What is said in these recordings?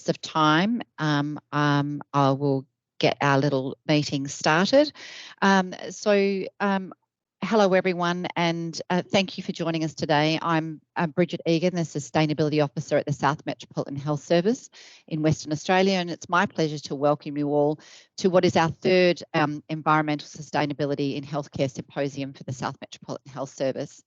interest of time, I will get our little meeting started. Hello everyone, and thank you for joining us today. I'm Bridget Egan, the Sustainability Officer at the South Metropolitan Health Service in Western Australia, and it's my pleasure to welcome you all to what is our third Environmental Sustainability in Healthcare Symposium for the South Metropolitan Health Service.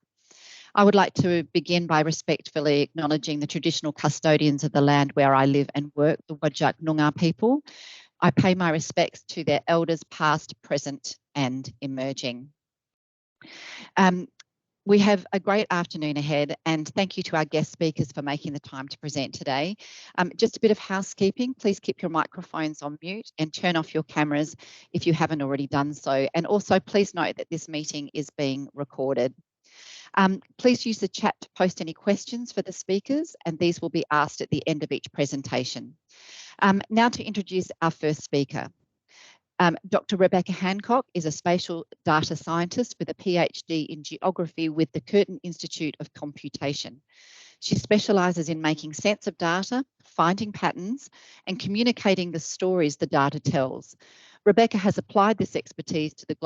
I would like to begin by respectfully acknowledging the traditional custodians of the land where I live and work, the Whadjuk Noongar people. I pay my respects to their elders past, present and emerging. We have a great afternoon ahead, and thank you to our guest speakers for making the time to present today. Just a bit of housekeeping, please keep your microphones on mute and turn off your cameras if you haven't already done so. And also please note that this meeting is being recorded. Please use the chat to post any questions for the speakers, and these will be asked at the end of each presentation. Now to introduce our first speaker. Dr. Rebecca Hancock is a spatial data scientist with a PhD in geography with the Curtin Institute of Computation. She specialises in making sense of data, finding patterns, and communicating the stories the data tells. Rebecca has applied this expertise to the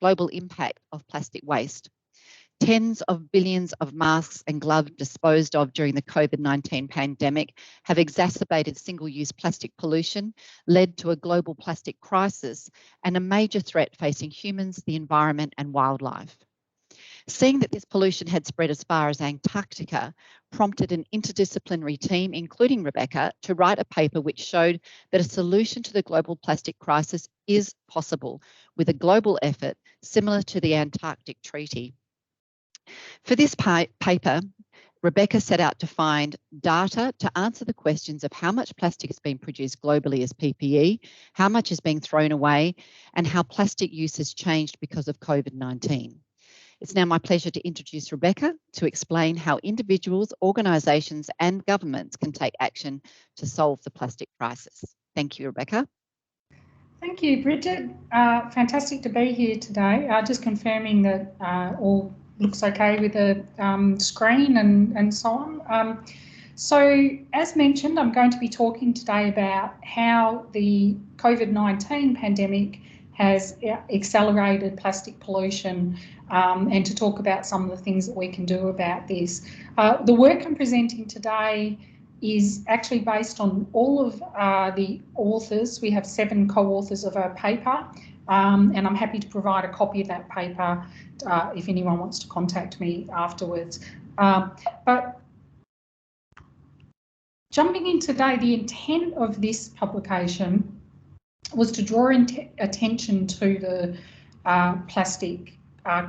global impact of plastic waste. Tens of billions of masks and gloves disposed of during the COVID-19 pandemic have exacerbated single-use plastic pollution, led to a global plastic crisis, and a major threat facing humans, the environment, and wildlife. Seeing that this pollution had spread as far as Antarctica prompted an interdisciplinary team, including Rebecca, to write a paper which showed that a solution to the global plastic crisis is possible with a global effort similar to the Antarctic Treaty. For this paper, Rebecca set out to find data to answer the questions of how much plastic has been produced globally as PPE, how much is being thrown away, and how plastic use has changed because of COVID-19. It's now my pleasure to introduce Rebecca to explain how individuals, organisations and governments can take action to solve the plastic crisis. Thank you, Rebecca. Thank you, Bridget. Fantastic to be here today. Just confirming that all looks okay with the screen and so on. So as mentioned, I'm going to be talking today about how the COVID-19 pandemic has accelerated plastic pollution and to talk about some of the things that we can do about this. The work I'm presenting today is actually based on all of the authors. We have 7 co-authors of our paper, and I'm happy to provide a copy of that paper if anyone wants to contact me afterwards. But jumping in today, the intent of this publication was to draw attention to the plastic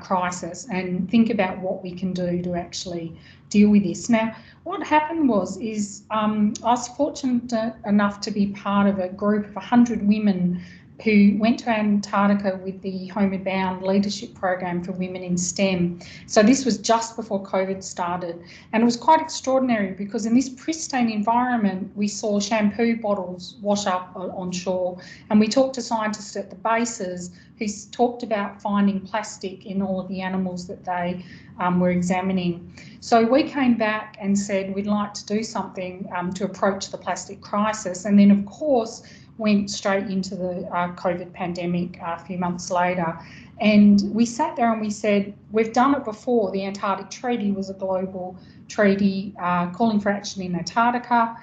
crisis and think about what we can do to actually deal with this. Now, what happened is I was fortunate enough to be part of a group of 100 women who went to Antarctica with the Homeward Bound Leadership Program for Women in STEM. So this was just before COVID started, and it was quite extraordinary because in this pristine environment we saw shampoo bottles wash up on shore, and we talked to scientists at the bases who talked about finding plastic in all of the animals that they were examining. So we came back and said we'd like to do something to approach the plastic crisis, and then of course went straight into the COVID pandemic a few months later. And we sat there and we said, we've done it before. The Antarctic Treaty was a global treaty calling for action in Antarctica.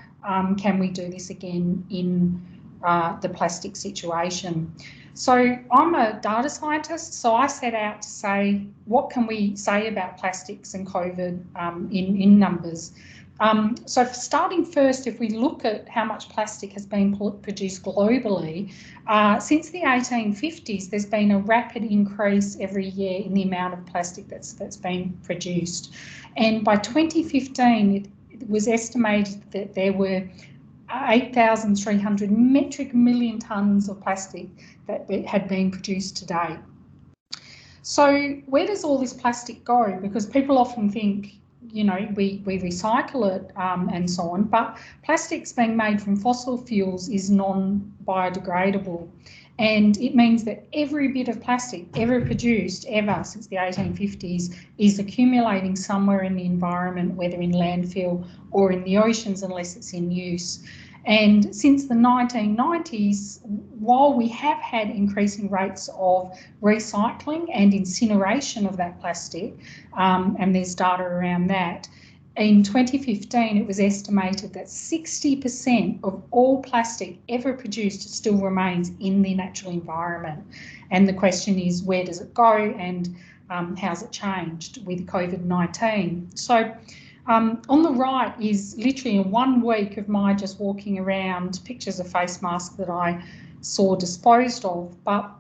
Can we do this again in the plastic situation? So I'm a data scientist, so I set out to say, what can we say about plastics and COVID in numbers? So starting first, if we look at how much plastic has been produced globally, since the 1850s, there's been a rapid increase every year in the amount of plastic that's been produced. And by 2015, it was estimated that there were 8,300 metric million tonnes of plastic that had been produced to date. So where does all this plastic go? Because people often think, you know, we recycle it and so on, but plastics being made from fossil fuels is non-biodegradable. And it means that every bit of plastic ever produced ever since the 1850s is accumulating somewhere in the environment, whether in landfill or in the oceans, unless it's in use. And since the 1990s, while we have had increasing rates of recycling and incineration of that plastic, and there's data around that, in 2015 it was estimated that 60% of all plastic ever produced still remains in the natural environment. And the question is, where does it go, and how's it changed with COVID-19? So on the right is literally in 1 week of my just walking around, pictures of face masks that I saw disposed of. But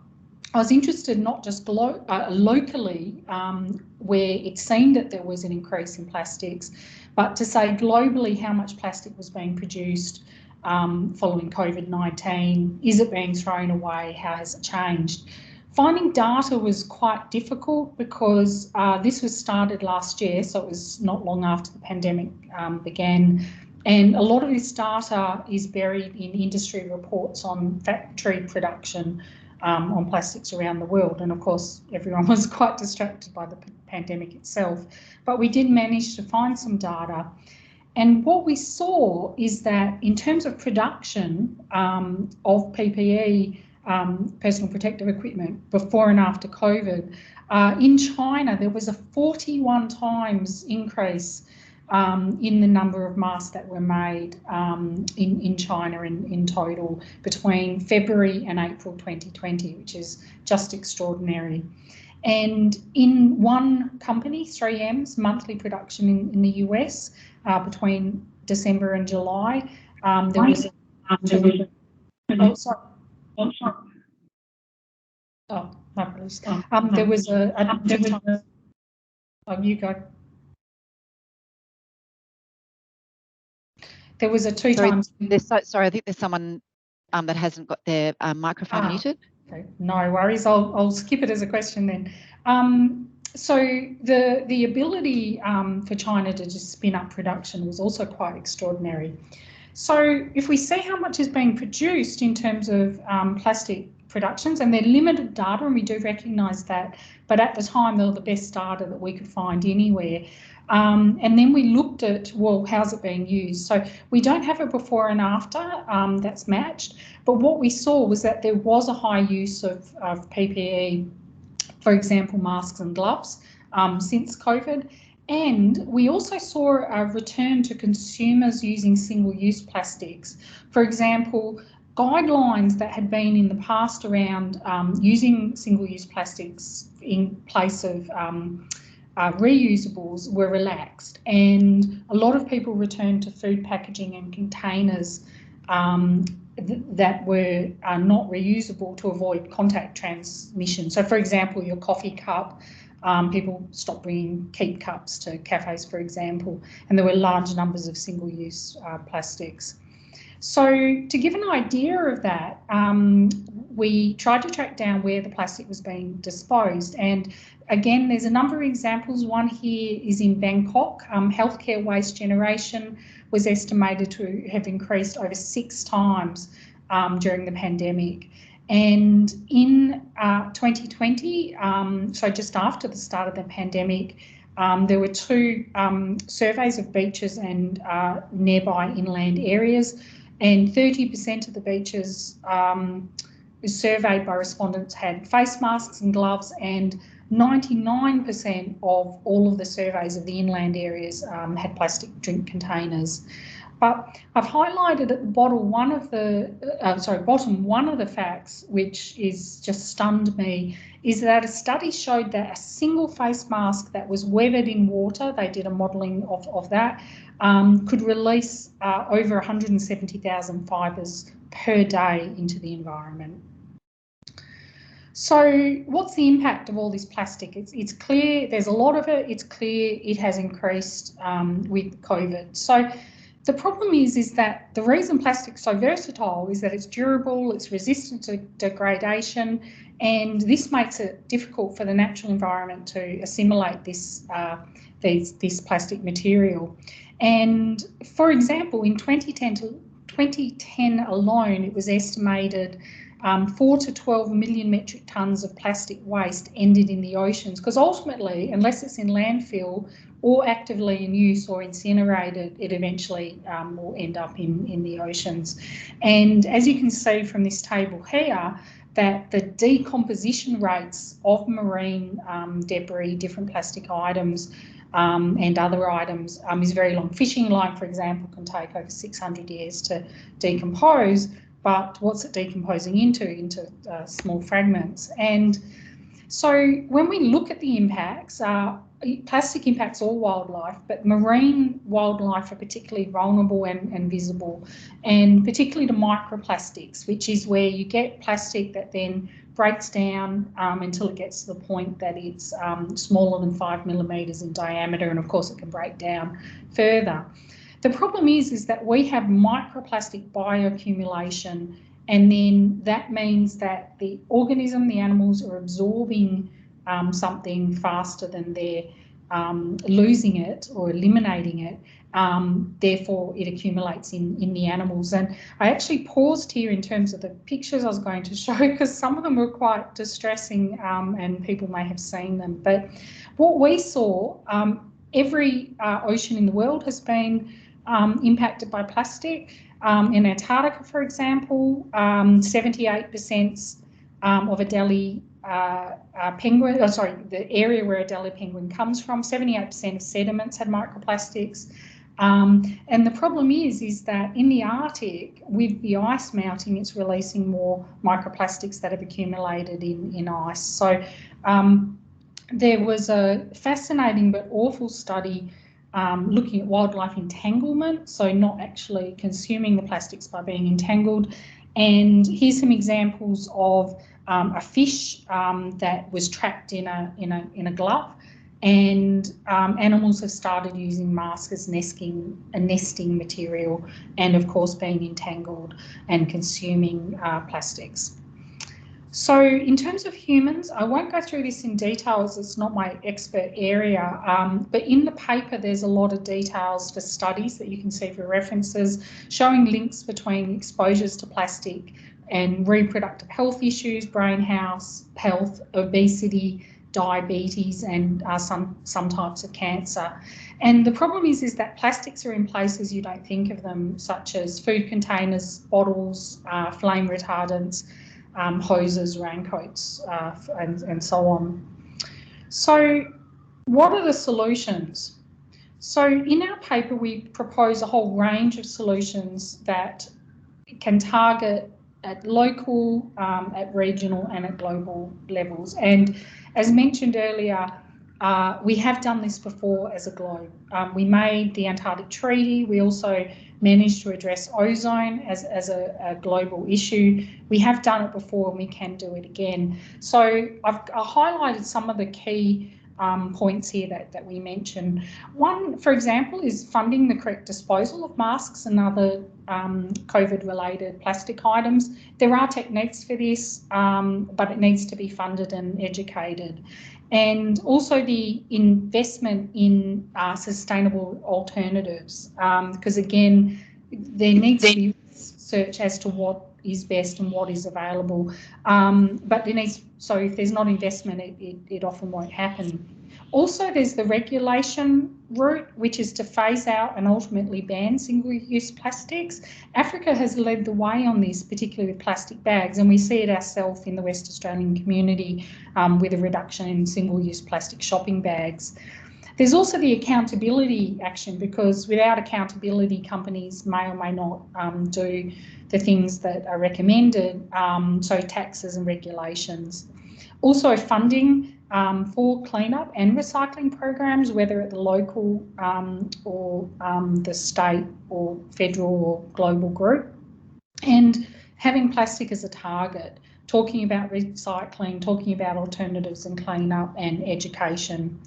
I was interested not just locally, where it seemed that there was an increase in plastics, but to say globally how much plastic was being produced following COVID-19. Is it being thrown away? How has it changed? Finding data was quite difficult because this was started last year, so it was not long after the pandemic began. And a lot of this data is buried in industry reports on factory production on plastics around the world. And of course, everyone was quite distracted by the pandemic itself. But we did manage to find some data. And what we saw is that in terms of production of PPE, personal protective equipment, before and after COVID, in China there was a 41 times increase in the number of masks that were made in China in total between February and April 2020, which is just extraordinary. And in one company, 3M's monthly production in the US between December and July, there was oh, sorry. Oh, my apologies. There was oh, you go. There was a two times. Sorry, I think there's someone that hasn't got their microphone muted. Okay, no worries. I'll skip it as a question then. So the ability for China to just spin up production was also quite extraordinary. So if we see how much is being produced in terms of plastic productions, and they're limited data, and we do recognise that, but at the time they were the best data that we could find anywhere. And then we looked at, well, how's it being used? So we don't have a before and after that's matched, but what we saw was that there was a high use of PPE, for example, masks and gloves since COVID. And we also saw a return to consumers using single-use plastics. For example, guidelines that had been in the past around using single-use plastics in place of reusables were relaxed, and a lot of people returned to food packaging and containers that were not reusable to avoid contact transmission. So, for example, your coffee cup, people stopped bringing keep cups to cafes, for example, and there were large numbers of single-use plastics. So to give an idea of that, we tried to track down where the plastic was being disposed. And again, there's a number of examples. One here is in Bangkok. Healthcare waste generation was estimated to have increased over 6 times during the pandemic. And in 2020, so just after the start of the pandemic, there were 2 surveys of beaches and nearby inland areas, and 30% of the beaches surveyed by respondents had face masks and gloves, and 99% of all of the surveys of the inland areas had plastic drink containers. But I've highlighted at the bottom one of the facts which is just stunned me, is that a study showed that a single face mask that was weathered in water, they did a modelling of that, could release over 170,000 fibres per day into the environment. So what's the impact of all this plastic? It's clear there's a lot of it. It's clear it has increased with COVID. So the problem is that the reason plastic's so versatile is that it's durable, it's resistant to degradation, and this makes it difficult for the natural environment to assimilate this plastic material. And for example, in 2010 alone, it was estimated 4 to 12 million metric tonnes of plastic waste ended in the oceans, because ultimately, unless it's in landfill, or actively in use or incinerated, it eventually will end up in the oceans. And as you can see from this table here, that the decomposition rates of marine debris, different plastic items and other items is very long. Fishing line, for example, can take over 600 years to decompose, but what's it decomposing into? Into small fragments. And so when we look at the impacts, plastic impacts all wildlife, but marine wildlife are particularly vulnerable and visible, and particularly to microplastics, which is where you get plastic that then breaks down until it gets to the point that it's smaller than 5 millimetres in diameter, and of course it can break down further. The problem is that we have microplastic bioaccumulation, and then that means that the organism, the animals, are absorbing something faster than they're losing it or eliminating it. Therefore, it accumulates in the animals. And I actually paused here in terms of the pictures I was going to show, because some of them were quite distressing and people may have seen them. But what we saw, every ocean in the world has been impacted by plastic. In Antarctica, for example, 78% of Adelie penguin, the area where Adelie penguin comes from, 78% of sediments had microplastics. And the problem is that in the Arctic, with the ice melting, it's releasing more microplastics that have accumulated in ice. So there was a fascinating but awful study looking at wildlife entanglement, so not actually consuming the plastics by being entangled. And here's some examples of a fish that was trapped in a glove, and animals have started using masks as nesting material, and of course being entangled and consuming plastics. So in terms of humans, I won't go through this in detail as it's not my expert area, but in the paper there's a lot of details for studies that you can see for references, showing links between exposures to plastic and reproductive health issues, brain health, obesity, diabetes, and some types of cancer. And the problem is that plastics are in places you don't think of them, such as food containers, bottles, flame retardants, hoses, raincoats, and so on. So what are the solutions? So in our paper, we propose a whole range of solutions that can target at local, at regional and at global levels. And as mentioned earlier, we have done this before as a globe. We made the Antarctic Treaty. We also managed to address ozone as a global issue. We have done it before and we can do it again. So I've highlighted some of the key points here that we mentioned. One, for example, is funding the correct disposal of masks and other COVID-related plastic items. There are techniques for this, but it needs to be funded and educated. And also the investment in sustainable alternatives, because again, there needs to be research as to what is best and what is available. But there needs, so if there's not investment, it often won't happen. Also, there's the regulation route, which is to phase out and ultimately ban single-use plastics. Africa has led the way on this, particularly with plastic bags, and we see it ourselves in the West Australian community with a reduction in single-use plastic shopping bags. There's also the accountability action, because without accountability, companies may or may not do the things that are recommended, so taxes and regulations. Also funding for cleanup and recycling programs, whether at the local or the state or federal or global group. And having plastic as a target, talking about recycling, talking about alternatives and cleanup and education.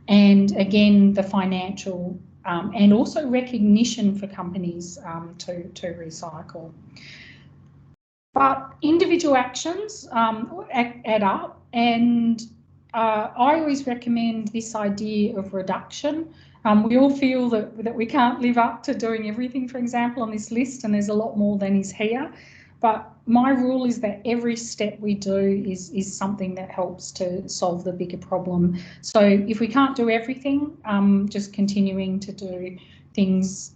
And again, the financial and also recognition for companies to recycle. But individual actions add up, and I always recommend this idea of reduction. We all feel that we can't live up to doing everything, for example, on this list, and there's a lot more than is here. But my rule is that every step we do is something that helps to solve the bigger problem. So if we can't do everything, just continuing to do things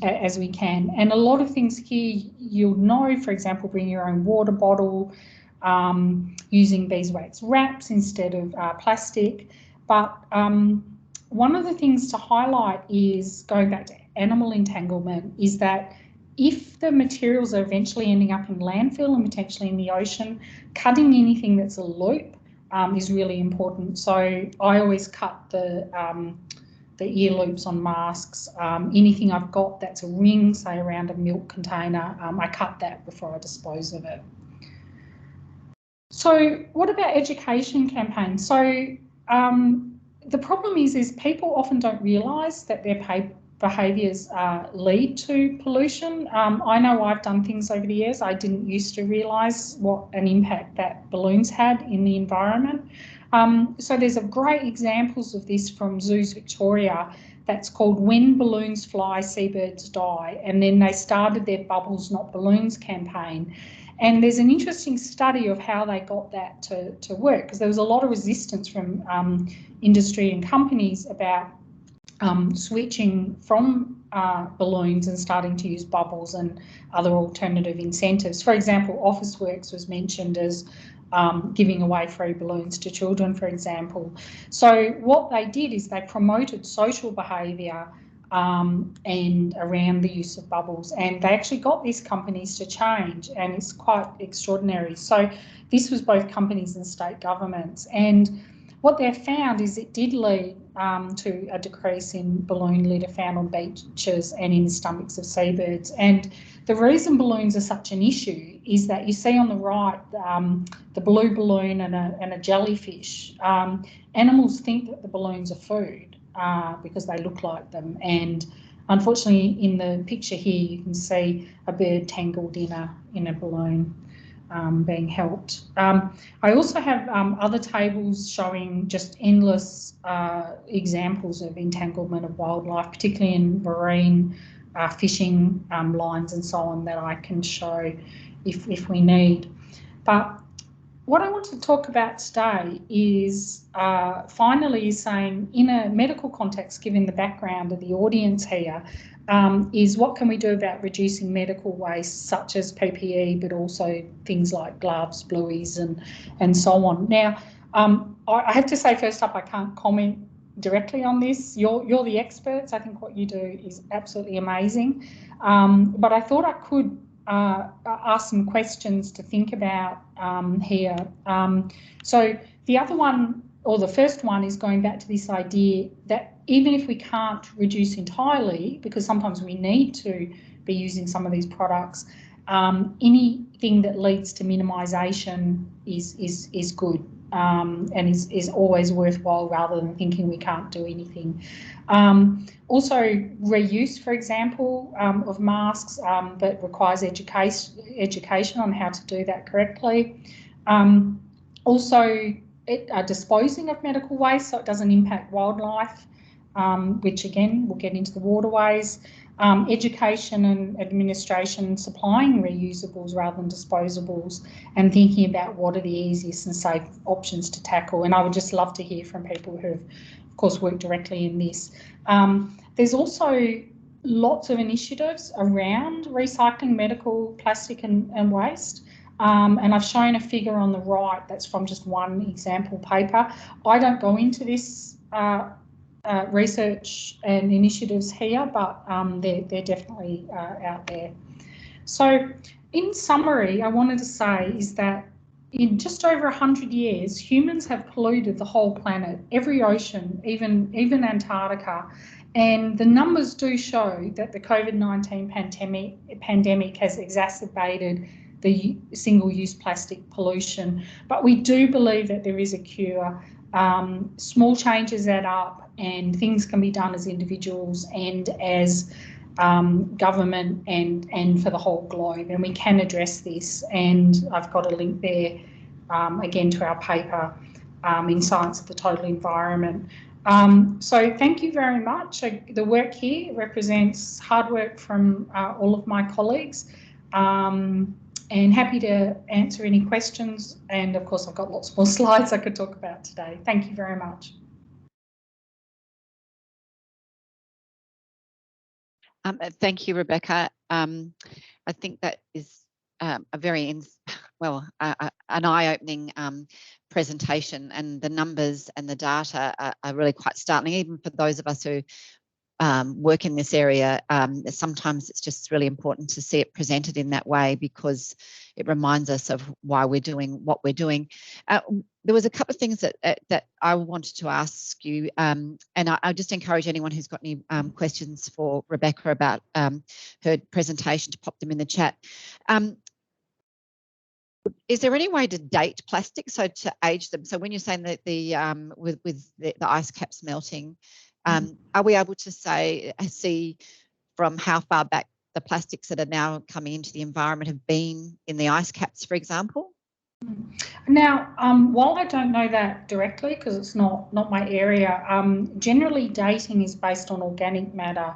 as we can. And a lot of things here you'll know, for example, bring your own water bottle, using beeswax wraps instead of plastic. But one of the things to highlight is, going back to animal entanglement, is that if the materials are eventually ending up in landfill and potentially in the ocean, cutting anything that's a loop is really important. So I always cut the ear loops on masks. Anything I've got that's a ring, say around a milk container, I cut that before I dispose of it. So what about education campaigns? So the problem is people often don't realise that their behaviours lead to pollution. I know I've done things over the years. I didn't used to realise what an impact that balloons had in the environment. So there's great examples of this from Zoos Victoria that's called When Balloons Fly, Seabirds Die, and then they started their Bubbles Not Balloons campaign. And there's an interesting study of how they got that to work, because there was a lot of resistance from industry and companies about switching from balloons and starting to use bubbles and other alternative incentives. For example, Officeworks was mentioned as giving away free balloons to children, for example. So what they did is they promoted social behaviour and around the use of bubbles, and they actually got these companies to change, and it's quite extraordinary. So this was both companies and state governments, and what they found is it did lead to a decrease in balloon litter found on beaches and in the stomachs of seabirds. And the reason balloons are such an issue is that you see on the right the blue balloon and a jellyfish. Animals think that the balloons are food because they look like them, and unfortunately in the picture here you can see a bird tangled in a balloon being helped. I also have other tables showing just endless examples of entanglement of wildlife, particularly in marine fishing lines and so on, that I can show if we need. But what I want to talk about today is finally saying, in a medical context, given the background of the audience here, is what can we do about reducing medical waste, such as PPE, but also things like gloves, blueies and so on. Now, I have to say first up, I can't comment directly on this. You're the experts. I think what you do is absolutely amazing. But I thought I could ask some questions to think about here. So the other one, or the first one, is going back to this idea that even if we can't reduce entirely, because sometimes we need to be using some of these products, anything that leads to minimisation is good and is always worthwhile, rather than thinking we can't do anything. Also, reuse, for example, of masks, but requires education on how to do that correctly. Also, disposing of medical waste so it doesn't impact wildlife, which again we'll get into the waterways. Education and administration supplying reusables rather than disposables, and thinking about what are the easiest and safe options to tackle. And I would just love to hear from people who have, of course, worked directly in this. There's also lots of initiatives around recycling medical plastic and waste. And I've shown a figure on the right that's from just one example paper. I don't go into this research and initiatives here, but they're definitely out there. So in summary, I wanted to say is that in just over 100 years, humans have polluted the whole planet, every ocean, even Antarctica. And the numbers do show that the COVID-19 pandemic has exacerbated the single-use plastic pollution. But we do believe that there is a cure. Small changes add up, and things can be done as individuals and as government and for the whole globe, and we can address this. And I've got a link there again to our paper in Science of the Total Environment. So thank you very much. The work here represents hard work from all of my colleagues. and happy to answer any questions. And of course, I've got lots more slides I could talk about today. Thank you very much. Thank you, Rebecca. I think that is a very, an eye-opening presentation, and the numbers and the data are really quite startling, even for those of us who work in this area. Sometimes it's just really important to see it presented in that way, because it reminds us of why we're doing what we're doing. There was a couple of things that I wanted to ask you, and I just encourage anyone who's got any questions for Rebecca about her presentation to pop them in the chat. Is there any way to date plastic, so to age them? So when you're saying that with the ice caps melting, are we able to see from how far back the plastics that are now coming into the environment have been in the ice caps, for example? Now, while I don't know that directly, because it's not my area, generally dating is based on organic matter.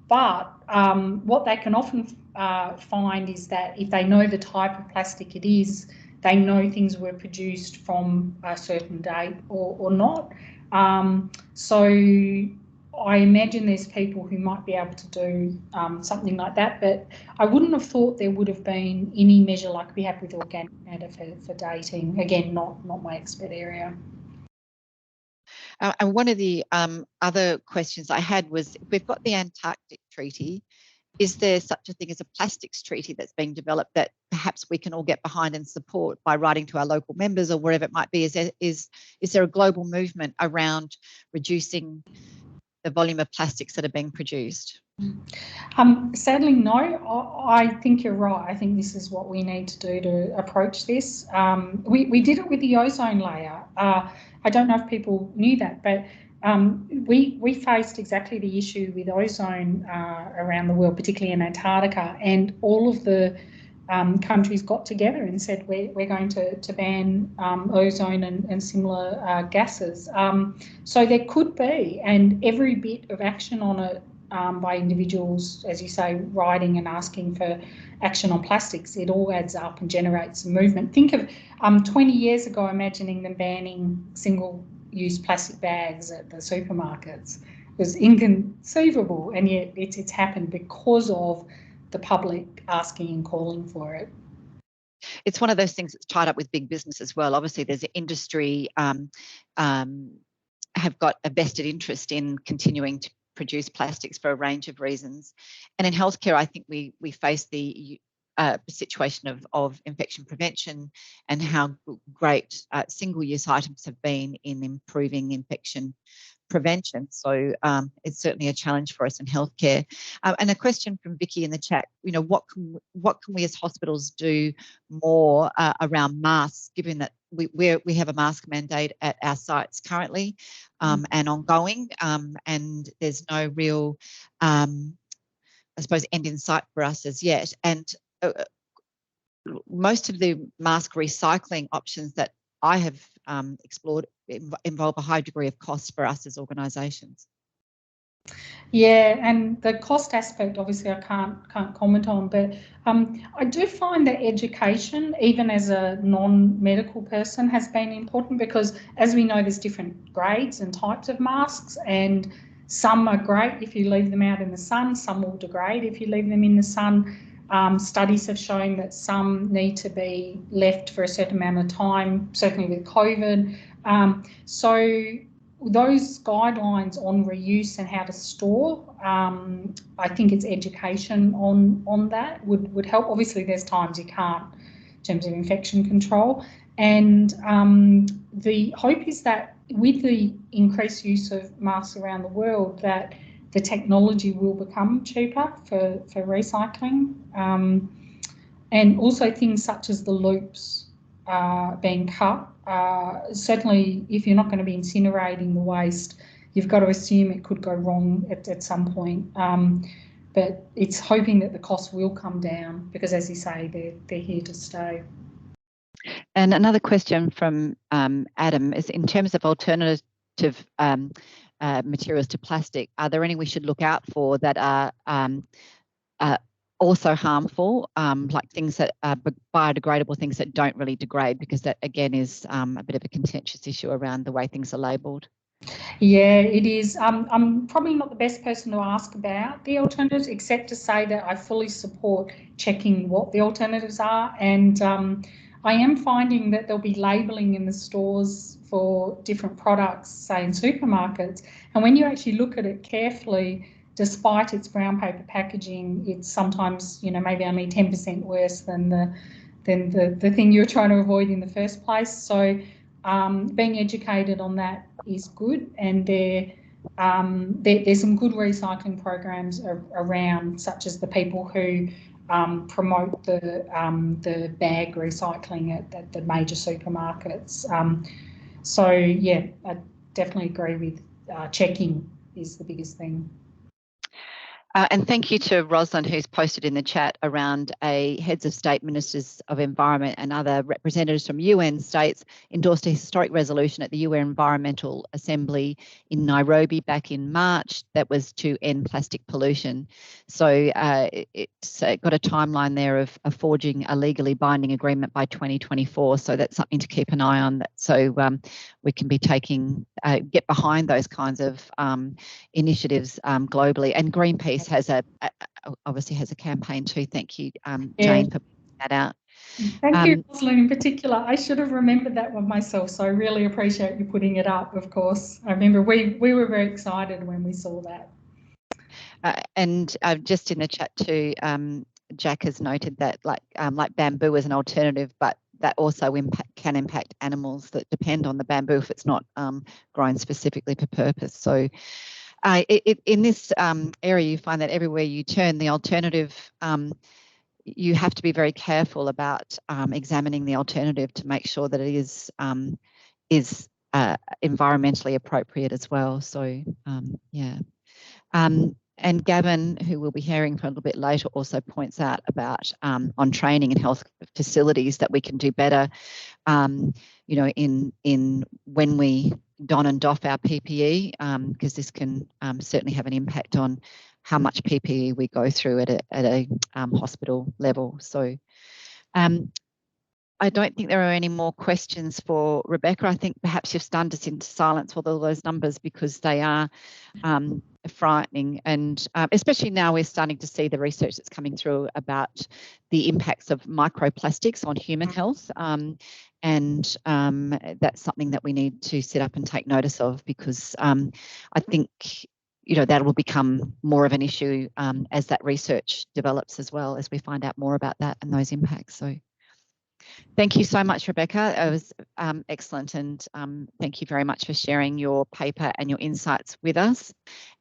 But what they can often find is that if they know the type of plastic it is, they know things were produced from a certain date or not. So I imagine there's people who might be able to do something like that, but I wouldn't have thought there would have been any measure like we have with organic matter for dating. Again, not my expert area. And one of the other questions I had was, if we've got the Antarctic Treaty, is there such a thing as a plastics treaty that's being developed that perhaps we can all get behind and support by writing to our local members or wherever it might be? Is there a global movement around reducing the volume of plastics that are being produced? Sadly, no. I think you're right. I think this is what we need to do to approach this. We did it with the ozone layer. I don't know if people knew that, but we faced exactly the issue with ozone around the world, particularly in Antarctica, and all of the countries got together and said we're going to ban ozone and similar gases. So there could be, and every bit of action on it by individuals, as you say, writing and asking for action on plastics, it all adds up and generates movement. Think of 20 years ago, imagining them banning single-use plastic bags at the supermarkets. It was inconceivable, and yet it's happened because of the public asking and calling for it. It's one of those things that's tied up with big business as well. Obviously, there's an industry have got a vested interest in continuing to produce plastics for a range of reasons. And in healthcare, I think we face the situation of infection prevention and how great single-use items have been in improving infection prevention. So it's certainly a challenge for us in healthcare. And a question from Vicky in the chat, what can we as hospitals do more around masks, given that we have a mask mandate at our sites currently and ongoing, and there's no real, I suppose, end in sight for us as yet. And most of the mask recycling options that I have explored involve a high degree of cost for us as organisations. Yeah, and the cost aspect, obviously, I can't comment on, but I do find that education, even as a non-medical person, has been important, because, as we know, there's different grades and types of masks, and some are great if you leave them out in the sun, some will degrade if you leave them in the sun. Studies have shown that some need to be left for a certain amount of time, certainly with COVID. So those guidelines on reuse and how to store, I think it's education on that would help. Obviously, there's times you can't in terms of infection control. And the hope is that with the increased use of masks around the world, that the technology will become cheaper for recycling. And also things such as the loops being cut. Certainly, if you're not going to be incinerating the waste, you've got to assume it could go wrong at some point. But it's hoping that the costs will come down, because, as you say, they're here to stay. And another question from Adam is, in terms of alternative materials to plastic, are there any we should look out for that are also harmful, like things that are biodegradable, things that don't really degrade, because that again is a bit of a contentious issue around the way things are labelled. Yeah, it is. I'm probably not the best person to ask about the alternatives, except to say that I fully support checking what the alternatives are. And I am finding that there'll be labelling in the stores for different products, say in supermarkets. And when you actually look at it carefully, despite its brown paper packaging, it's sometimes, you know, maybe only 10% worse than the thing you're trying to avoid in the first place. So being educated on that is good, and there's some good recycling programs around, such as the people who promote the bag recycling at the major supermarkets. So yeah, I definitely agree with checking is the biggest thing. And thank you to Rosalind, who's posted in the chat around a heads of state, ministers of environment and other representatives from UN states endorsed a historic resolution at the UN Environmental Assembly in Nairobi back in March that was to end plastic pollution. So it's got a timeline there of forging a legally binding agreement by 2024. So that's something to keep an eye on. So we can be get behind those kinds of initiatives globally. And Greenpeace obviously has a campaign too. Thank you, Jane, for putting that out. Thank you, Rosalind, in particular. I should have remembered that one myself, so I really appreciate you putting it up, of course. I remember we were very excited when we saw that. And just in the chat too, Jack has noted that like bamboo is an alternative, but that also can impact animals that depend on the bamboo if it's not grown specifically for purpose. So in this area, you find that everywhere you turn, the alternative, you have to be very careful about examining the alternative to make sure that it is environmentally appropriate as well. So yeah. And Gavin, who we'll be hearing from a little bit later, also points out about on training in health facilities that we can do better, you know, in when we don and doff our PPE, because this can certainly have an impact on how much PPE we go through at a hospital level. So I don't think there are any more questions for Rebecca. I think perhaps you've stunned us into silence with all those numbers, because they are frightening, and especially now we're starting to see the research that's coming through about the impacts of microplastics on human health, and that's something that we need to sit up and take notice of, because I think, you know, that will become more of an issue as that research develops, as well as we find out more about that and those impacts. So thank you so much, Rebecca. It was excellent, and thank you very much for sharing your paper and your insights with us.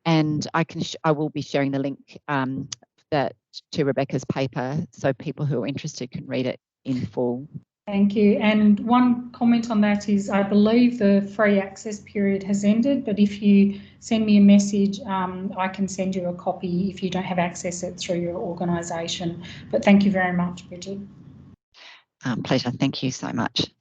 And I will be sharing the link to Rebecca's paper, so people who are interested can read it in full. Thank you. And one comment on that is, I believe the free access period has ended, but if you send me a message, I can send you a copy if you don't have access it through your organisation. But thank you very much, Bridget. Pleasure. Thank you so much.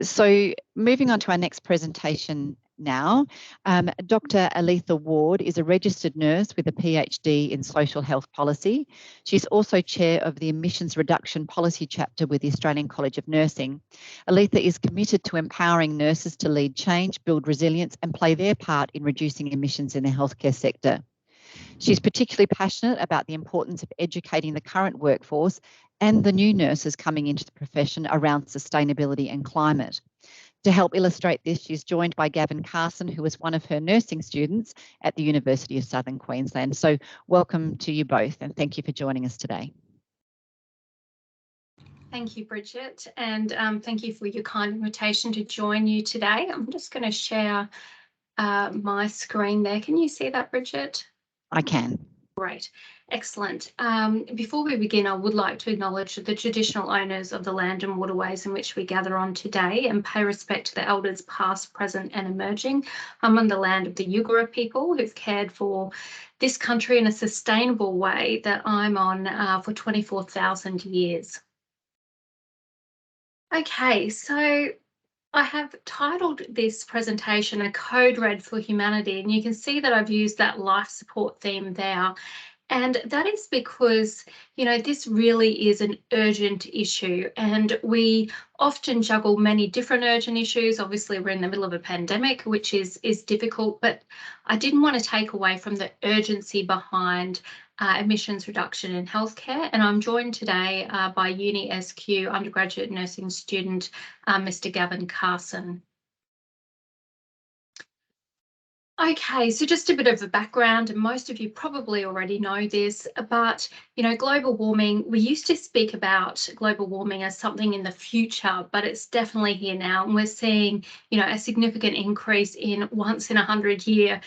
So moving on to our next presentation now, Dr. Aletha Ward is a registered nurse with a PhD in social health policy. She's also chair of the emissions reduction policy chapter with the Australian College of Nursing. Aletha is committed to empowering nurses to lead change, build resilience, and play their part in reducing emissions in the healthcare sector. She's particularly passionate about the importance of educating the current workforce and the new nurses coming into the profession around sustainability and climate. To help illustrate this, she's joined by Gavin Carson, who is one of her nursing students at the University of Southern Queensland. So welcome to you both, and thank you for joining us today. Thank you, Bridget, and thank you for your kind invitation to join you today. I'm just going to share my screen there. Can you see that, Bridget? I can. Great. Excellent. Before we begin, I would like to acknowledge the traditional owners of the land and waterways in which we gather on today, and pay respect to the elders past, present and emerging. I'm on the land of the Yugara people who've cared for this country in a sustainable way that I'm on for 24,000 years. Okay, so I have titled this presentation A Code Red for Humanity, and you can see that I've used that life support theme there. And that is because, this really is an urgent issue, and we often juggle many different urgent issues. Obviously, we're in the middle of a pandemic, which is difficult, but I didn't want to take away from the urgency behind emissions reduction in healthcare. And I'm joined today by Uni SQ undergraduate nursing student, Mr. Gavin Carson. Okay, so just a bit of a background, and most of you probably already know this, but global warming, we used to speak about global warming as something in the future, but it's definitely here now, and we're seeing a significant increase in once in 100-year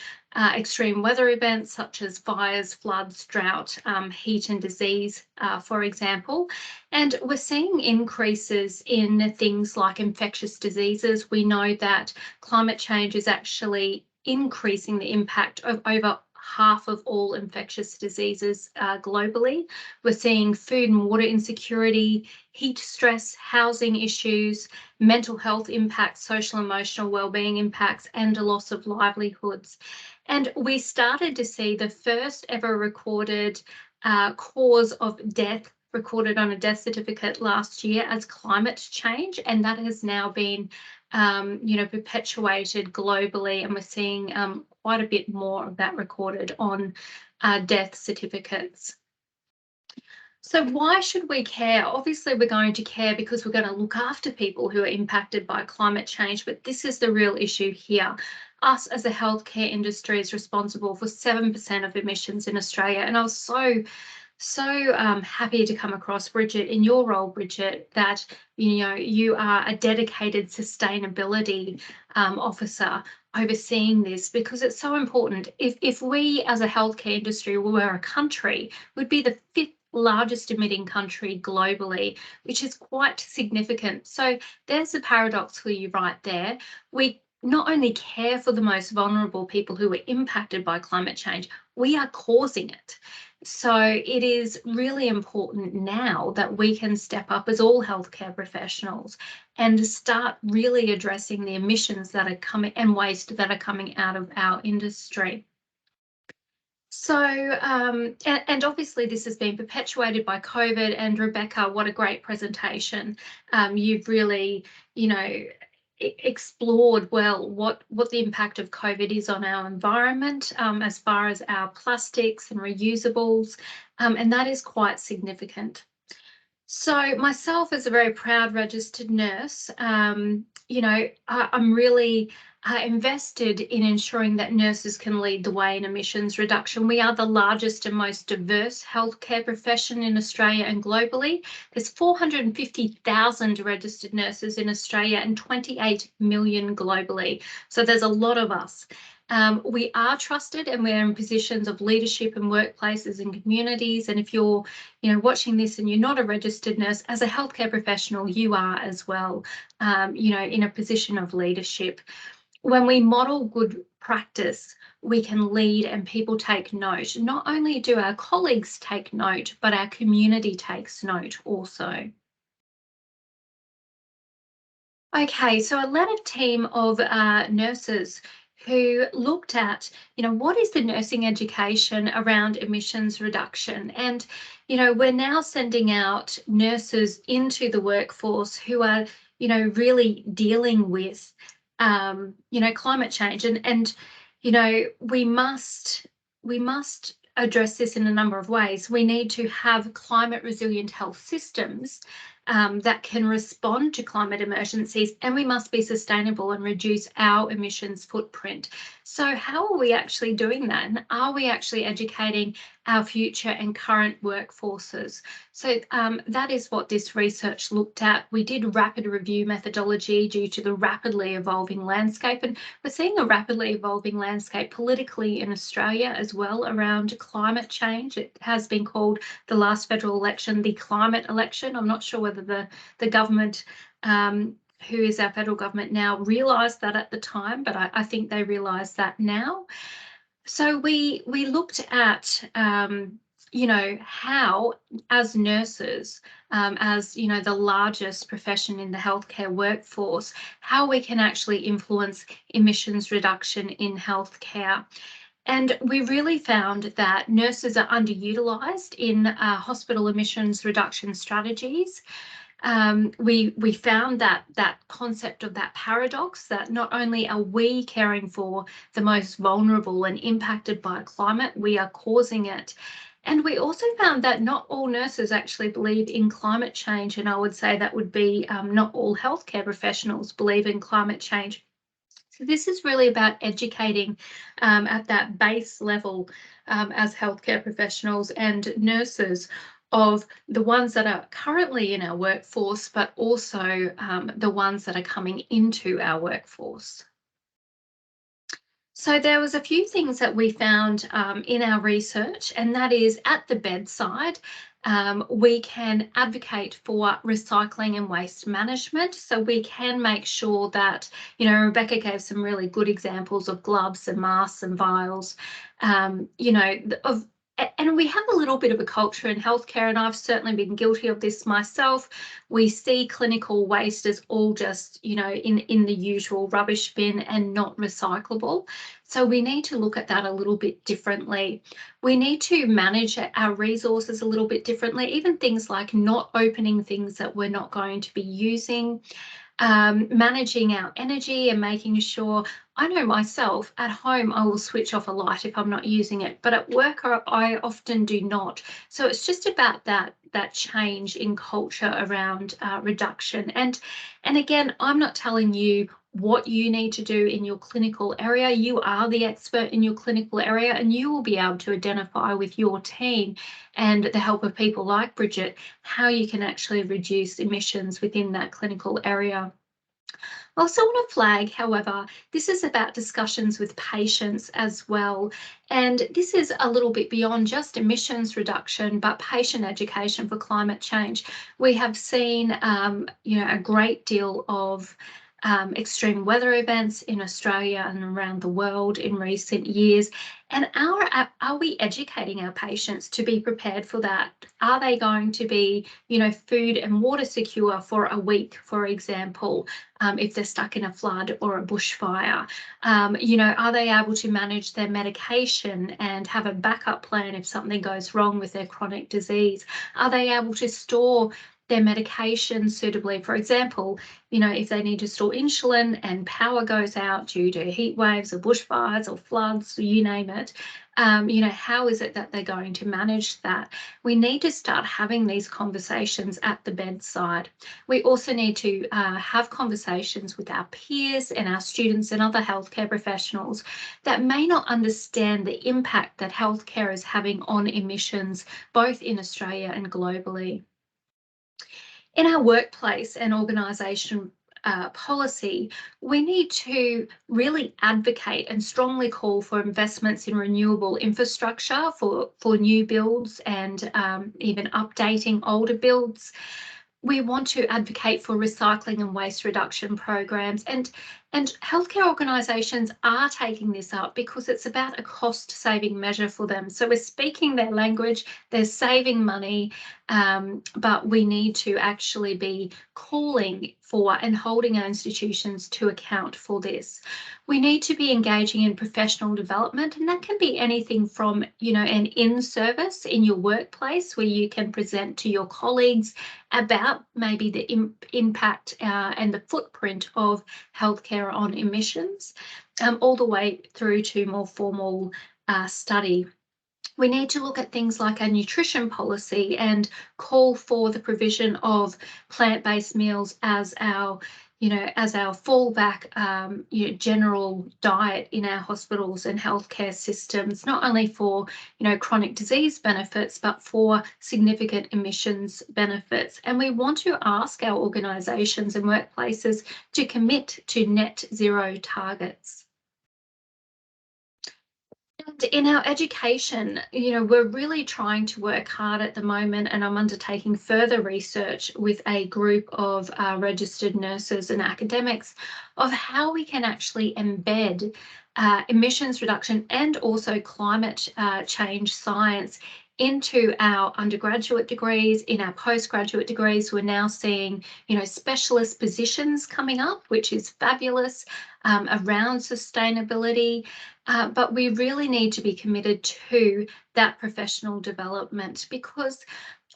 extreme weather events such as fires, floods, drought, heat and disease, for example. And we're seeing increases in things like infectious diseases. We know that climate change is actually increasing the impact of over half of all infectious diseases globally. We're seeing food and water insecurity, heat stress, housing issues, mental health impacts, social emotional wellbeing impacts, and a loss of livelihoods. And we started to see the first ever recorded cause of death recorded on a death certificate last year as climate change, and that has now been perpetuated globally, and we're seeing quite a bit more of that recorded on death certificates. So why should we care? Obviously, we're going to care because we're going to look after people who are impacted by climate change, but this is the real issue here. Us as a healthcare industry is responsible for 7% of emissions in Australia, and I was so happy to come across Bridget in your role, Bridget, that you are a dedicated sustainability officer overseeing this, because it's so important. If we as a healthcare industry were a country, we'd be the 5th largest emitting country globally, which is quite significant. So there's a paradox for you right there. We not only care for the most vulnerable people who are impacted by climate change, we are causing it. So it is really important now that we can step up as all healthcare professionals and start really addressing the emissions that are coming and waste that are coming out of our industry. So, and obviously this has been perpetuated by COVID, and Rebecca, what a great presentation. You've really, explored well what the impact of COVID is on our environment, as far as our plastics and reusables, and that is quite significant. So myself, as a very proud registered nurse, I'm really invested in ensuring that nurses can lead the way in emissions reduction. We are the largest and most diverse healthcare profession in Australia and globally. There's 450,000 registered nurses in Australia and 28 million globally. So there's a lot of us. We are trusted, and we're in positions of leadership in workplaces and communities. And if you're, watching this and you're not a registered nurse, as a healthcare professional, you are as well, in a position of leadership. When we model good practice, we can lead and people take note. Not only do our colleagues take note, but our community takes note also. Okay, so I led a team of nurses who looked at, what is the nursing education around emissions reduction? And, we're now sending out nurses into the workforce who are, really dealing with, climate change. And we must address this in a number of ways. We need to have climate resilient health systems that can respond to climate emergencies, and we must be sustainable and reduce our emissions footprint. So how are we actually doing that? And are we actually educating our future and current workforces? So that is what this research looked at. We did rapid review methodology due to the rapidly evolving landscape, and we're seeing a rapidly evolving landscape politically in Australia as well around climate change. It has been called the last federal election the climate election. I'm not sure whether the government, who is our federal government now, realised that at the time, but I think they realise that now. So we looked at, how as nurses, as, the largest profession in the healthcare workforce, how we can actually influence emissions reduction in healthcare. And we really found that nurses are underutilised in hospital emissions reduction strategies. We found that concept of that paradox, that not only are we caring for the most vulnerable and impacted by climate, we are causing it. And we also found that not all nurses actually believe in climate change, and I would say that would be not all healthcare professionals believe in climate change. So this is really about educating at that base level as healthcare professionals and nurses of the ones that are currently in our workforce, but also the ones that are coming into our workforce. So there was a few things that we found in our research, and that is at the bedside, we can advocate for recycling and waste management. So we can make sure that, you know, Rebecca gave some really good examples of gloves and masks and vials, you know, and we have a little bit of a culture in healthcare, and I've certainly been guilty of this myself. We see clinical waste as all just, you know, in the usual rubbish bin and not recyclable. So we need to look at that a little bit differently. We need to manage our resources a little bit differently, even things like not opening things that we're not going to be using. Managing our energy and making sure, I know myself, at home I will switch off a light if I'm not using it, but at work I often do not. So it's just about that change in culture around reduction. And again, I'm not telling you what you need to do in your clinical area. You are the expert in your clinical area, and you will be able to identify with your team and the help of people like Bridget how you can actually reduce emissions within that clinical area. I also want to flag, however, this is about discussions with patients as well. And this is a little bit beyond just emissions reduction, but patient education for climate change. We have seen, you know, a great deal of extreme weather events in Australia and around the world in recent years. And are we educating our patients to be prepared for that? Are they going to be, you know, food and water secure for a week, for example, if they're stuck in a flood or a bushfire? You know, are they able to manage their medication and have a backup plan if something goes wrong with their chronic disease? Are they able to store their medication suitably? For example, you know, if they need to store insulin and power goes out due to heat waves or bushfires or floods, you name it, you know, how is it that they're going to manage that? We need to start having these conversations at the bedside. We also need to have conversations with our peers and our students and other healthcare professionals that may not understand the impact that healthcare is having on emissions, both in Australia and globally. In our workplace and organisation policy, we need to really advocate and strongly call for investments in renewable infrastructure for new builds and even updating older builds. We want to advocate for recycling and waste reduction programs, and healthcare organisations are taking this up because it's about a cost-saving measure for them. So we're speaking their language, they're saving money, but we need to actually be calling for and holding our institutions to account for this. We need to be engaging in professional development, and that can be anything from, you know, an in-service in your workplace where you can present to your colleagues about maybe the impact and the footprint of healthcare on emissions, all the way through to more formal study. We need to look at things like our nutrition policy and call for the provision of plant-based meals as our, you know, as our fallback, you know, general diet in our hospitals and healthcare systems, not only for, you know, chronic disease benefits, but for significant emissions benefits. And we want to ask our organisations and workplaces to commit to net zero targets. And in our education, you know, we're really trying to work hard at the moment, and I'm undertaking further research with a group of registered nurses and academics of how we can actually embed emissions reduction and also climate change science into our undergraduate degrees. In our postgraduate degrees, we're now seeing, you know, specialist positions coming up, which is fabulous. around sustainability, but we really need to be committed to that professional development, because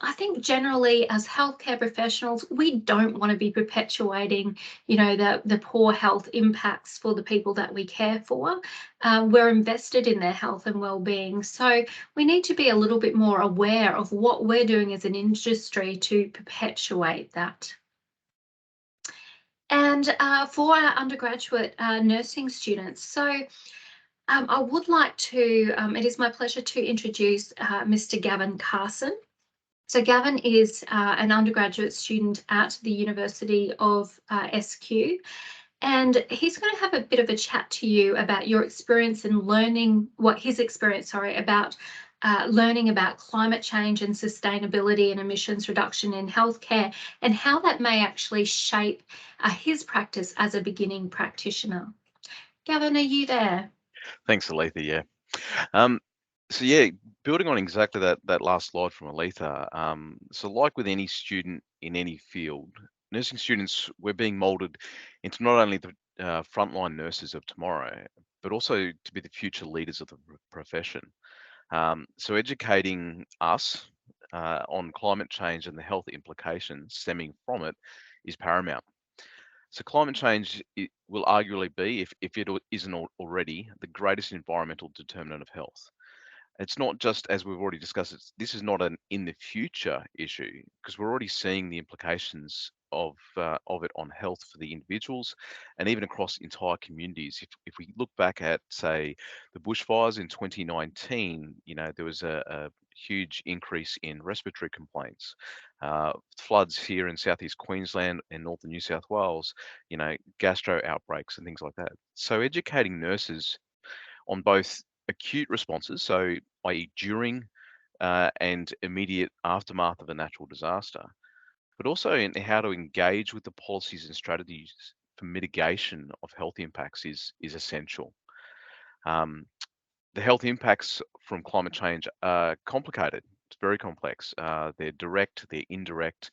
I think generally as healthcare professionals, we don't want to be perpetuating, the poor health impacts for the people that we care for. We're invested in their health and well-being. So we need to be a little bit more aware of what we're doing as an industry to perpetuate that. And for our undergraduate nursing students, so I would like to, it is my pleasure to introduce Mr. Gavin Carson. So Gavin is an undergraduate student at the University of SQ, and he's going to have a bit of a chat to you about your experience in learning, about learning about climate change and sustainability and emissions reduction in healthcare, and how that may actually shape his practice as a beginning practitioner. Gavin, are you there? Thanks, Aletha. Yeah. So building on exactly that last slide from Aletha. So like with any student in any field, nursing students, we're being molded into not only the frontline nurses of tomorrow, but also to be the future leaders of the profession. So educating us on climate change and the health implications stemming from it is paramount. So climate change will arguably be, if it isn't already, the greatest environmental determinant of health. It's not just, as we've already discussed, this is not an in the future issue, because we're already seeing the implications of it on health for the individuals and even across entire communities. If we look back at, say, the bushfires in 2019, there was a huge increase in respiratory complaints. Floods here in southeast Queensland and northern New South Wales, gastro outbreaks and things like that. So educating nurses on both acute responses, so i.e. during and immediate aftermath of a natural disaster, but also in how to engage with the policies and strategies for mitigation of health impacts is essential. The health impacts from climate change are complicated. It's very complex. They're direct, they're indirect,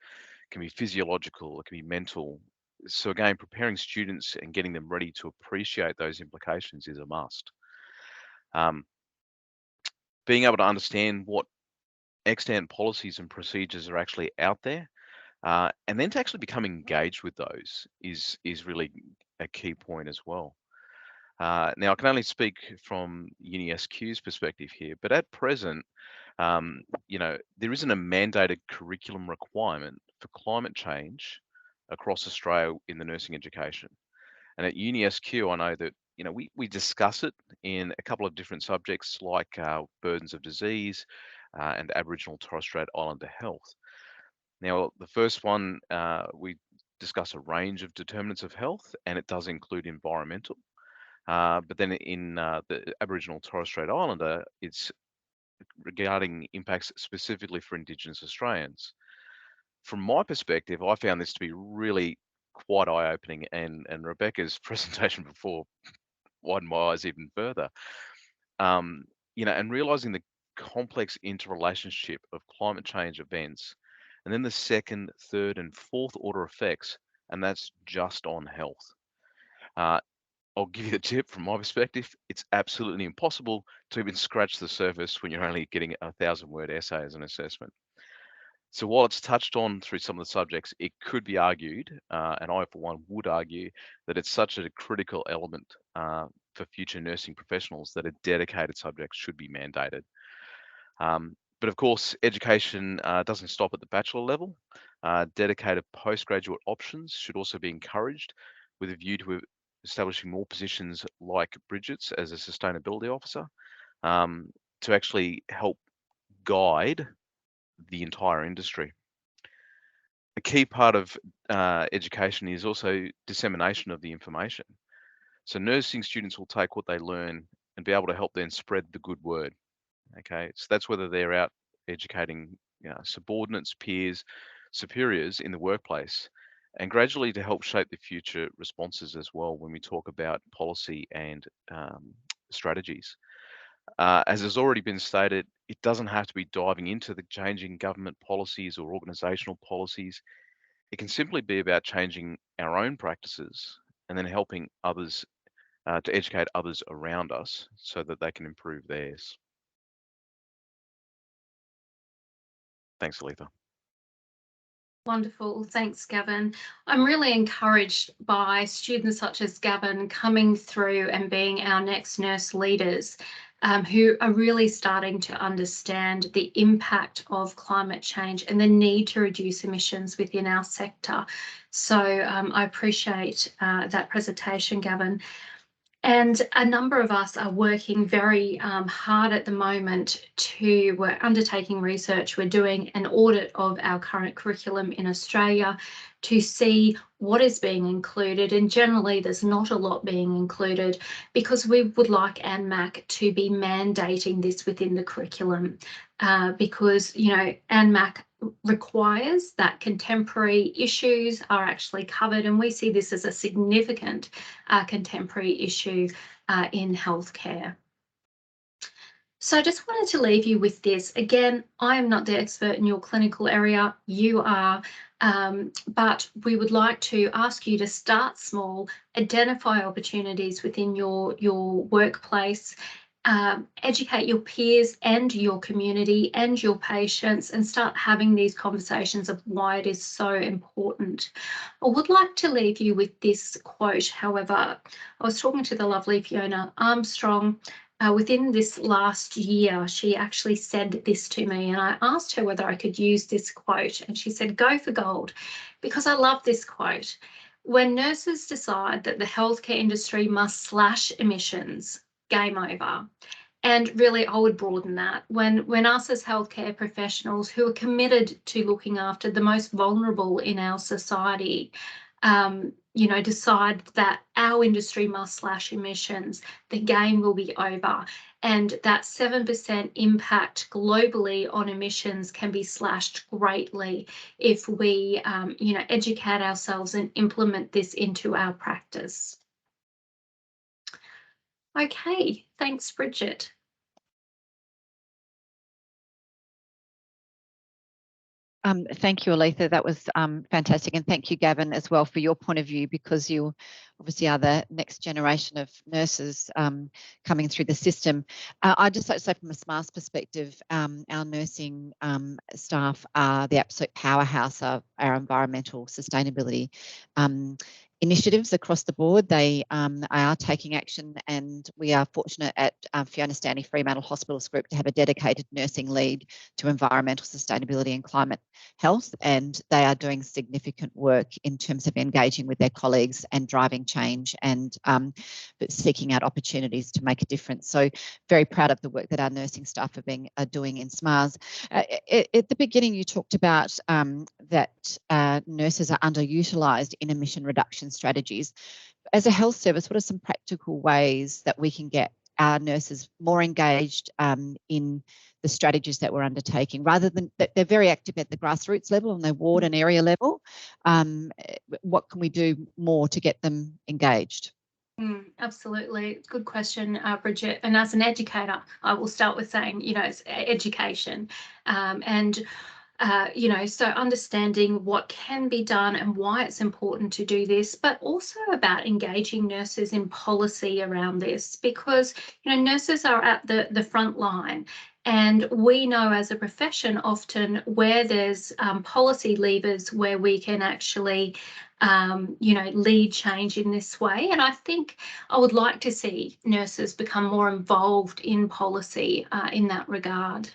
can be physiological, it can be mental. So again, preparing students and getting them ready to appreciate those implications is a must. Being able to understand what extant policies and procedures are actually out there, and then to actually become engaged with those is really a key point as well. Now, I can only speak from Uni SQ's perspective here, but at present, there isn't a mandated curriculum requirement for climate change across Australia in the nursing education. And at Uni SQ, I know that we discuss it in a couple of different subjects like burdens of disease and Aboriginal Torres Strait Islander health. Now, the first one, we discuss a range of determinants of health, and it does include environmental. But then in the Aboriginal Torres Strait Islander, it's regarding impacts specifically for Indigenous Australians. From my perspective, I found this to be really quite eye-opening, and Rebecca's presentation before widened my eyes even further. And realizing the complex interrelationship of climate change events, and then the second, third, and fourth order effects, and that's just on health. I'll give you the tip from my perspective. It's absolutely impossible to even scratch the surface when you're only getting a 1,000-word essay as an assessment. So while it's touched on through some of the subjects, it could be argued, and I for one would argue, that it's such a critical element for future nursing professionals that a dedicated subject should be mandated. But of course, education doesn't stop at the bachelor level. Dedicated postgraduate options should also be encouraged with a view to establishing more positions like Bridget's as a sustainability officer to actually help guide the entire industry. A key part of education is also dissemination of the information. So nursing students will take what they learn and be able to help then spread the good word. Okay, so that's whether they're out educating subordinates, peers, superiors in the workplace, and gradually to help shape the future responses as well when we talk about policy and strategies. As has already been stated, it doesn't have to be diving into the changing government policies or organisational policies. It can simply be about changing our own practices and then helping others to educate others around us so that they can improve theirs. Thanks, Aletha. Wonderful. Thanks, Gavin. I'm really encouraged by students such as Gavin coming through and being our next nurse leaders, who are really starting to understand the impact of climate change and the need to reduce emissions within our sector. So I appreciate that presentation, Gavin. And a number of us are working very hard at the moment we're undertaking research. We're doing an audit of our current curriculum in Australia to see what is being included. And generally, there's not a lot being included because we would like ANMAC to be mandating this within the curriculum because, you know, ANMAC requires that contemporary issues are actually covered, and we see this as a significant contemporary issue in healthcare. So I just wanted to leave you with this. Again, I am not the expert in your clinical area, you are, but we would like to ask you to start small, identify opportunities within your workplace, educate your peers and your community and your patients, and start having these conversations of why it is so important. I would like to leave you with this quote, however. I was talking to the lovely Fiona Armstrong within this last year. She actually said this to me, and I asked her whether I could use this quote, and she said, "Go for gold," because I love this quote. When nurses decide that the healthcare industry must slash emissions, game over. And really, I would broaden that. When us as healthcare professionals who are committed to looking after the most vulnerable in our society, you know, decide that our industry must slash emissions, the game will be over. And that 7% impact globally on emissions can be slashed greatly if we, you know, educate ourselves and implement this into our practice. Okay, thanks, Bridget. Thank you, Aletha. That was fantastic. And thank you, Gavin, as well, for your point of view, because you obviously are the next generation of nurses coming through the system. I'd just like to say from a SMARS perspective, our nursing staff are the absolute powerhouse of our environmental sustainability initiatives across the board. They are taking action, and we are fortunate at Fiona Stanley Fremantle Hospitals Group to have a dedicated nursing lead to environmental sustainability and climate health, and they are doing significant work in terms of engaging with their colleagues and driving change and seeking out opportunities to make a difference. So very proud of the work that our nursing staff are doing in SMARS. At the beginning, you talked about that nurses are underutilised in emission reduction strategies. As a health service, what are some practical ways that we can get our nurses more engaged in the strategies that we're undertaking, rather than that they're very active at the grassroots level on their ward and area level? What can we do more to get them engaged? Absolutely. Good question, Bridget. And as an educator, I will start with saying, you know, it's education. You know, so understanding what can be done and why it's important to do this, but also about engaging nurses in policy around this, because, you know, nurses are at the front line. And we know as a profession often where there's policy levers where we can actually, you know, lead change in this way. And I think I would like to see nurses become more involved in policy in that regard.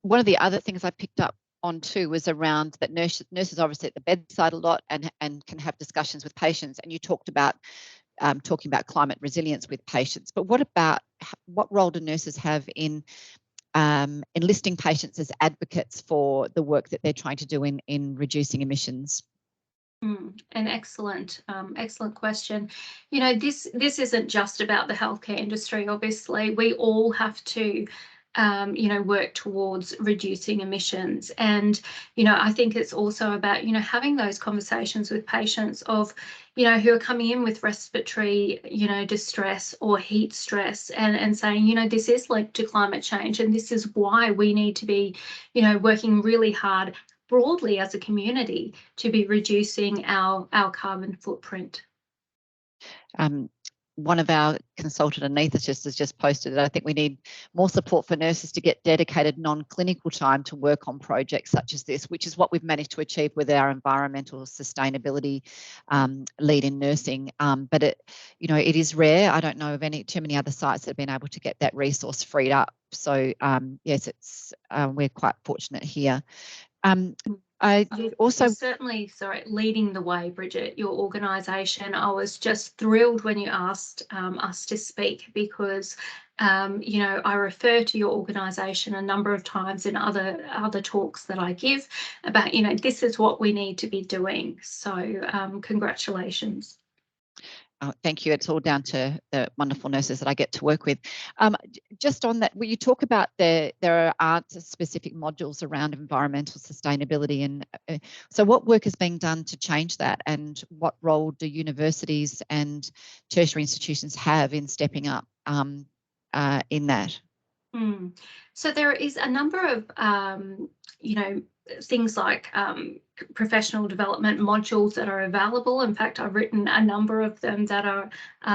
One of the other things I picked up on too was around that nurses obviously at the bedside a lot and can have discussions with patients. And you talked about talking about climate resilience with patients. But what role do nurses have in enlisting patients as advocates for the work that they're trying to do in reducing emissions? An excellent question. You know, this isn't just about the healthcare industry. Obviously, we all have to you know, work towards reducing emissions. And, you know, I think it's also about, you know, having those conversations with patients of, you know, who are coming in with respiratory, you know, distress or heat stress, and saying, you know, this is linked to climate change, and this is why we need to be, you know, working really hard broadly as a community to be reducing our carbon footprint. One of our consultant anaesthetists has just posted that I think we need more support for nurses to get dedicated non-clinical time to work on projects such as this, which is what we've managed to achieve with our environmental sustainability lead in nursing. But it is rare. I don't know of too many other sites that have been able to get that resource freed up. So yes, we're quite fortunate here. I also You're certainly leading the way, Bridget, your organisation. I was just thrilled when you asked us to speak because I refer to your organisation a number of times in other talks that I give about this is what we need to be doing. So congratulations. Oh, thank you. It's all down to the wonderful nurses that I get to work with. Just on that, will you talk about there are specific modules around environmental sustainability, and so what work is being done to change that, and what role do universities and tertiary institutions have in stepping up in that? So there is a number of things like professional development modules that are available. In fact, I've written a number of them that are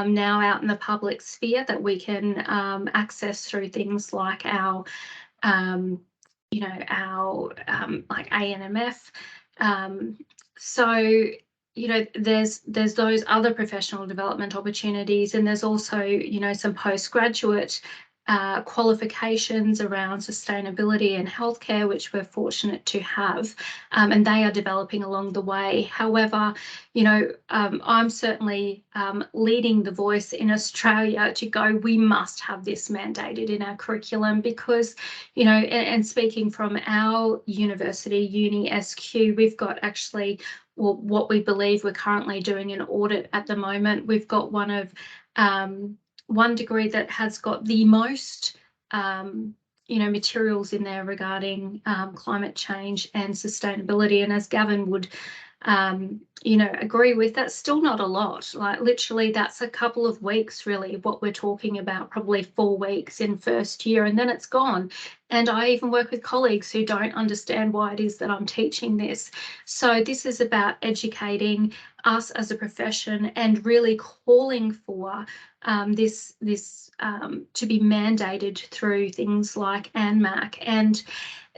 now out in the public sphere that we can access through things like our like ANMF. So there's those other professional development opportunities, and there's also some postgraduate qualifications around sustainability and healthcare, which we're fortunate to have, and they are developing along the way. However, I'm certainly leading the voice in Australia to go, we must have this mandated in our curriculum because, and speaking from our university, Uni SQ, we've got actually, well, what we believe we're currently doing an audit at the moment. We've got one degree that has got the most materials in there regarding climate change and sustainability, and as Gavin would agree with, that's still not a lot. Like literally that's a couple of weeks really what we're talking about, probably 4 weeks in first year, and then it's gone. And I even work with colleagues who don't understand why it is that I'm teaching this. So this is about educating us as a profession and really calling for this to be mandated through things like ANMAC. And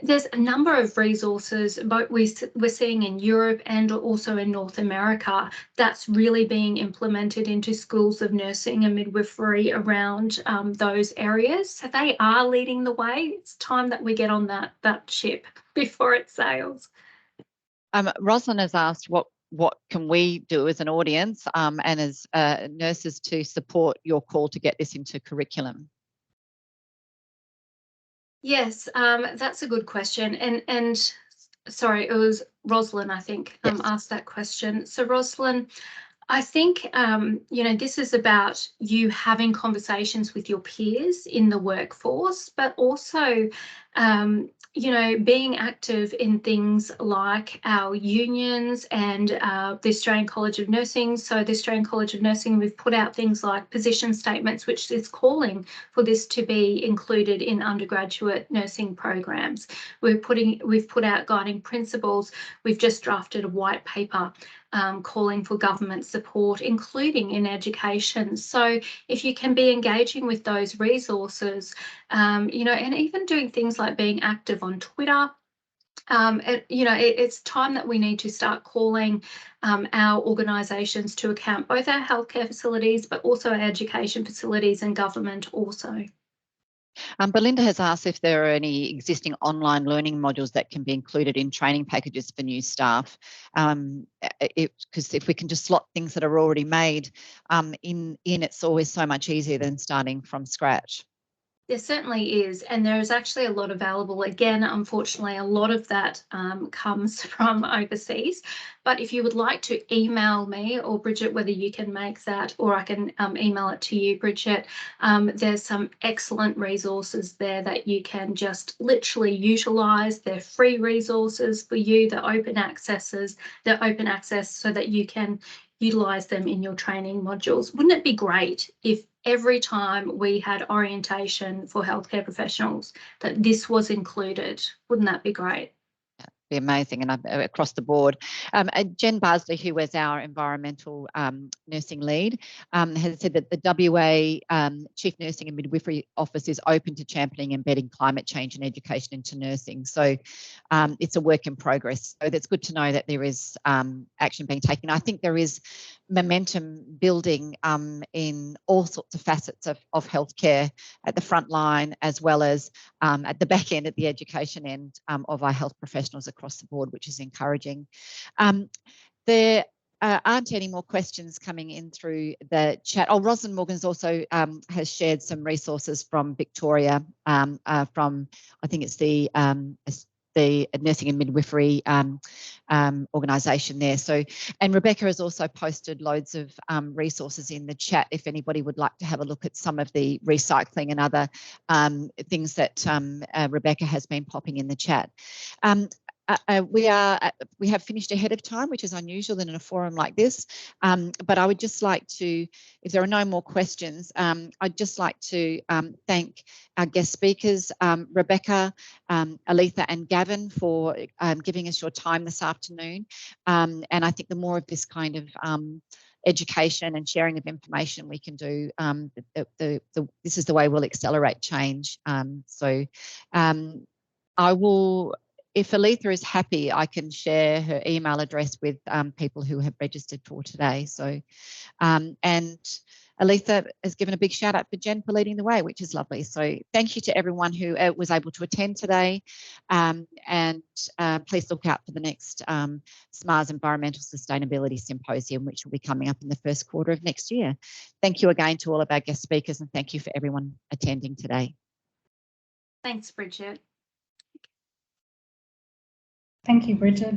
there's a number of resources, both we're seeing in Europe and also in North America, that's really being implemented into schools of nursing and midwifery around those areas. So they are leading the way. It's time that we get on that ship before it sails. Rosalind has asked what can we do as an audience and as nurses to support your call to get this into curriculum? Yes, that's a good question. And sorry, it was Rosalind, I think, yes. Asked that question. So Rosalind, I think, this is about you having conversations with your peers in the workforce, but also, being active in things like our unions and the Australian College of Nursing. So the Australian College of Nursing, we've put out things like position statements, which is calling for this to be included in undergraduate nursing programs. We've put out guiding principles. We've just drafted a white paper calling for government support, including in education. So if you can be engaging with those resources, and even doing things like being active on Twitter, it's time that we need to start calling our organisations to account, both our healthcare facilities, but also our education facilities and government also. Belinda has asked if there are any existing online learning modules that can be included in training packages for new staff, because if we can just slot things that are already made in, it's always so much easier than starting from scratch. There certainly is, and there is actually a lot available. Again, unfortunately, a lot of that comes from overseas. But if you would like to email me or Bridget, whether you can make that or I can email it to you, Bridget, there's some excellent resources there that you can just literally utilise. They're free resources for you. They're open access so that you can utilise them in your training modules. Wouldn't it be great if every time we had orientation for healthcare professionals that this was included? Wouldn't that be great? absolutely amazing, and across the board. Jen Barsley, who was our environmental nursing lead, has said that the WA Chief Nursing and Midwifery Office is open to championing embedding climate change and education into nursing. So it's a work in progress. So that's good to know that there is action being taken. I think there is momentum building in all sorts of facets of healthcare, at the front line as well as at the back end, at the education end of our health professionals across the board, which is encouraging. There aren't any more questions coming in through the chat. Oh, Rosalind Morgan's also has shared some resources from Victoria, from, I think it's the Nursing and Midwifery organisation there. So, and Rebecca has also posted loads of resources in the chat if anybody would like to have a look at some of the recycling and other things that Rebecca has been popping in the chat. We have finished ahead of time, which is unusual in a forum like this. But I would just like to, if there are no more questions, I'd just like to thank our guest speakers, Rebecca, Aletha and Gavin, for giving us your time this afternoon. And I think the more of this kind of education and sharing of information we can do, this is the way we'll accelerate change. I will, if Aletha is happy, I can share her email address with people who have registered for today. So, and Aletha has given a big shout out for Jen for leading the way, which is lovely. So thank you to everyone who was able to attend today. And please look out for the next SMHS Environmental Sustainability Symposium, which will be coming up in the first quarter of next year. Thank you again to all of our guest speakers, and thank you for everyone attending today. Thanks, Bridget. Thank you, Bridget.